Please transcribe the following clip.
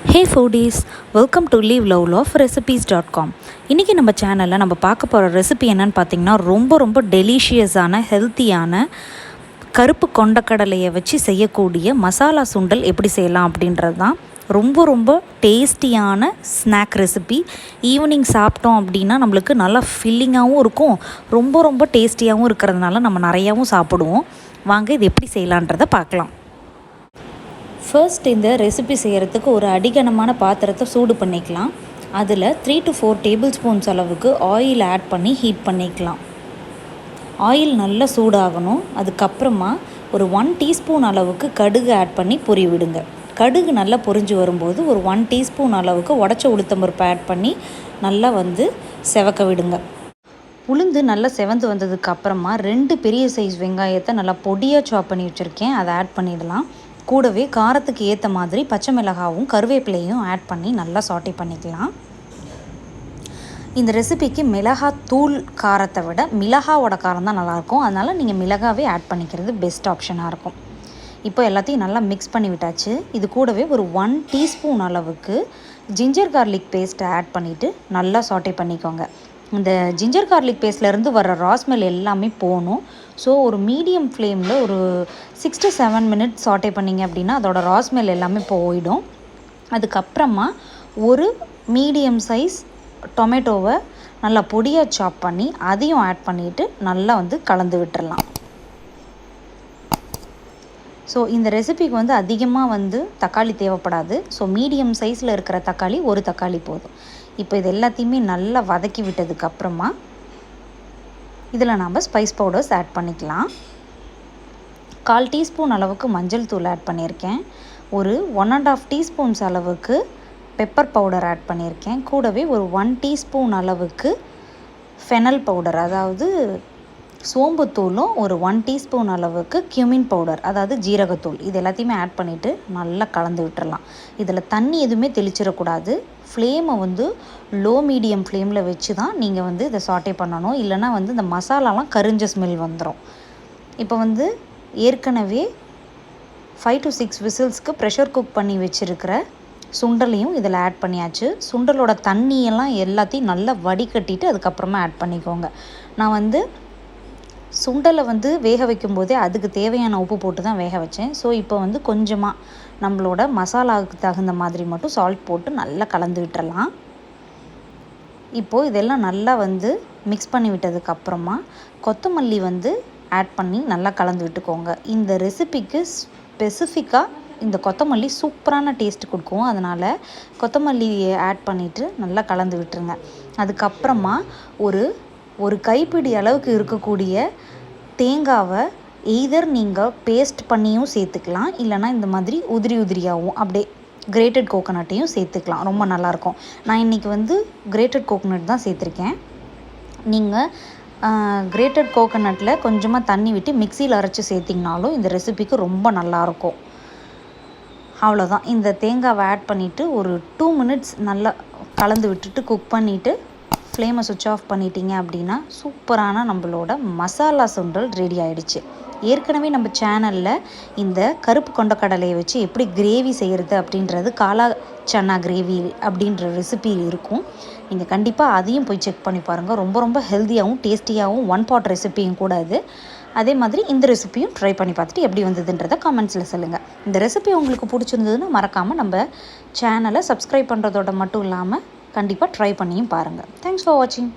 Hey foodies, welcome to liveloveloverecipes.com. இன்றைக்கி நம்ம சேனலில் நம்ம பார்க்க போகிற ரெசிபி என்னென்னு பார்த்தீங்கன்னா ரொம்ப டெலிஷியஸான ஹெல்த்தியான கருப்பு கொண்டக்கடலையை வச்சு செய்யக்கூடிய மசாலா சுண்டல் எப்படி செய்யலாம் அப்படின்றது தான். ரொம்ப டேஸ்டியான ஸ்நாக் ரெசிபி. ஈவினிங் சாப்பிட்டோம் அப்படின்னா நம்மளுக்கு நல்லா ஃபில்லிங்காகவும் இருக்கும், ரொம்ப டேஸ்டியாகவும் இருக்கிறதுனால நம்ம நிறையாவும் சாப்பிடுவோம். வாங்க இது எப்படி செய்யலான்றதை பார்க்கலாம். ஃபர்ஸ்ட் இந்த ரெசிபி செய்கிறதுக்கு ஒரு அடிகனமான பாத்திரத்தை சூடு பண்ணிக்கலாம். அதில் 3 to 4 டேபிள் ஸ்பூன்ஸ் அளவுக்கு ஆயில் ஆட் பண்ணி ஹீட் பண்ணிக்கலாம். ஆயில் நல்லா சூடாகணும். அதுக்கப்புறமா ஒரு 1 டீஸ்பூன் அளவுக்கு கடுகு ஆட் பண்ணி பொரி விடுங்க. கடுகு நல்லா பொரிஞ்சு வரும்போது ஒரு 1 டீஸ்பூன் அளவுக்கு உடச்ச உளுத்தம்பருப்பு ஆட் பண்ணி நல்லா செவக்க விடுங்க. உளுந்து நல்லா செவந்து வந்ததுக்கப்புறமா 2 பெரிய சைஸ் வெங்காயத்தை நல்லா பொடியாக சாப் பண்ணி வச்சுருக்கேன், அதை ஆட் பண்ணிடலாம். கூடவே காரத்துக்கு ஏற்ற மாதிரி பச்சை மிளகாவும் கருவேப்பிலையும் ஆட் பண்ணி நல்லா சாட்டே பண்ணிக்கலாம். இந்த ரெசிபிக்கு மிளகாத்தூள் காரத்தை விட மிளகாவோட காரம் தான் நல்லாயிருக்கும், அதனால் நீங்கள் மிளகாவே ஆட் பண்ணிக்கிறது பெஸ்ட் ஆப்ஷனாக இருக்கும். இப்போ எல்லாத்தையும் நல்லா மிக்ஸ் பண்ணி விட்டாச்சு. இது கூடவே ஒரு 1 டீஸ்பூன் அளவுக்கு ஜிஞ்சர் கார்லிக் பேஸ்ட்டை ஆட் பண்ணிவிட்டு நல்லா சாட்டே பண்ணிக்கோங்க. இந்த ஜிஞ்சர் கார்லிக் பேஸ்ட்லேருந்து வர ராஸ்மெல் எல்லாமே போகணும். ஸோ ஒரு மீடியம் ஃப்ளேமில் ஒரு 6 to 7 மினிட்ஸ் சாட்டே பண்ணிங்க அப்படின்னா அதோட ராஸ்மெல் எல்லாமே போயிடும். அதுக்கப்புறமா ஒரு மீடியம் சைஸ் டொமேட்டோவை நல்லா பொடியாக சாப் பண்ணி அதையும் ஆட் பண்ணிவிட்டு நல்லா கலந்து விட்டுறலாம். ஸோ இந்த ரெசிபிக்கு அதிகமாக தக்காளி தேவைப்படாது. ஸோ மீடியம் சைஸில் இருக்கிற தக்காளி ஒரு தக்காளி போதும். இப்போ இது எல்லாத்தையுமே நல்லா வதக்கி விட்டதுக்கப்புறமா இதில் நாம் ஸ்பைஸ் பவுடர்ஸ் ஆட் பண்ணிக்கலாம். 1/4 டீஸ்பூன் அளவுக்கு மஞ்சள் தூள் ஆட் பண்ணியிருக்கேன். ஒரு 1.5 டீஸ்பூன்ஸ் அளவுக்கு பெப்பர் பவுடர் ஆட் பண்ணியிருக்கேன். கூடவே ஒரு 1 டீஸ்பூன் அளவுக்கு ஃபெனல் பவுடர், அதாவது சோம்புத்தூளும் ஒரு 1 டீஸ்பூன் அளவுக்கு கியூமின் பவுடர், அதாவது ஜீரகத்தூள், இது எல்லாத்தையுமே ஆட் பண்ணிவிட்டு நல்லா கலந்து விட்டுறலாம். இதில் தண்ணி எதுவுமே தெளிச்சிடக்கூடாது. ஃப்ளேமை லோ மீடியம் ஃப்ளேமில் வச்சு தான் நீங்கள் இதை சாட்டே பண்ணணும், இல்லைனா இந்த மசாலாலாம் கரிஞ்ச ஸ்மெல் வந்துடும். இப்போ ஏற்கனவே 5 to 6 விசில்ஸ்க்கு ப்ரெஷர் குக் பண்ணி வச்சுருக்கிற சுண்டலையும் இதில் ஆட் பண்ணியாச்சு. சுண்டலோட தண்ணியெல்லாம் எல்லாத்தையும் நல்லா வடிகட்டிட்டு அதுக்கப்புறமா ஆட் பண்ணிக்கோங்க. நான் சுண்டலை வேக வைக்கும்போதே அதுக்கு தேவையான உப்பு போட்டு தான் வேக வச்சேன். ஸோ இப்போ கொஞ்சமாக நம்மளோட மசாலாவுக்கு தகுந்த மாதிரி மட்டும் சால்ட் போட்டு நல்லா கலந்து விட்டுறலாம். இப்போது இதெல்லாம் நல்லா மிக்ஸ் பண்ணி விட்டதுக்கப்புறமா கொத்தமல்லி ஆட் பண்ணி நல்லா கலந்து விட்டுக்கோங்க. இந்த ரெசிபிக்கு ஸ்பெசிஃபிக்காக இந்த கொத்தமல்லி சூப்பரான டேஸ்ட் கொடுக்கும், அதனால் கொத்தமல்லியை ஆட் பண்ணிவிட்டு நல்லா கலந்து விட்டுருங்க. அதுக்கப்புறமா ஒரு கைப்பிடி அளவுக்கு இருக்கக்கூடிய தேங்காவை எய்தர் நீங்கள் பேஸ்ட் பண்ணியும் சேர்த்துக்கலாம், இல்லைனா இந்த மாதிரி உதிரியாகவும் அப்படியே கிரேட்டட் கோகோனட்டையும் சேர்த்துக்கலாம், ரொம்ப நல்லாயிருக்கும். நான் இன்றைக்கி கிரேட்டட் கோகோனட் தான் சேர்த்துருக்கேன். நீங்கள் கிரேட்டட் கோகோனட்டில் கொஞ்சமாக தண்ணி விட்டு மிக்சியில் அரைச்சி சேர்த்திங்கனாலும் இந்த ரெசிபிக்கு ரொம்ப நல்லாயிருக்கும். அவ்வளோதான். இந்த தேங்காவை ஆட் பண்ணிவிட்டு ஒரு 2 மினிட்ஸ் நல்லா கலந்து விட்டுட்டு குக் பண்ணிவிட்டு ஃப்ளேமை சுவிட்ச் ஆஃப் பண்ணிட்டீங்க அப்படின்னா சூப்பரான நம்மளோட மசாலா சுண்டல் ரெடி ஆகிடுச்சு. ஏற்கனவே நம்ம சேனலில் இந்த கருப்பு கொண்டக்கடலையை வச்சு எப்படி கிரேவி செய்கிறது அப்படின்றது காலா சன்னா கிரேவி அப்படின்ற ரெசிபி இருக்கும். நீங்கள் கண்டிப்பாக அதையும் போய் செக் பண்ணி பாருங்கள். ரொம்ப ஹெல்த்தியாகவும் டேஸ்டியாகவும் 1 pot ரெசிபியும் கூட அது. அதே மாதிரி இந்த ரெசிபியும் ட்ரை பண்ணி பார்த்துட்டு எப்படி வந்ததுன்றதை கமெண்ட்ஸில் சொல்லுங்கள். இந்த ரெசிபி உங்களுக்கு பிடிச்சிருந்ததுன்னா மறக்காமல் நம்ம சேனலை சப்ஸ்கிரைப் பண்ணுறதோட மட்டும் இல்லாமல் கண்டிப்பாக ட்ரை பண்ணியும் பாருங்கள். தேங்க்ஸ் ஃபார் வாட்சிங்.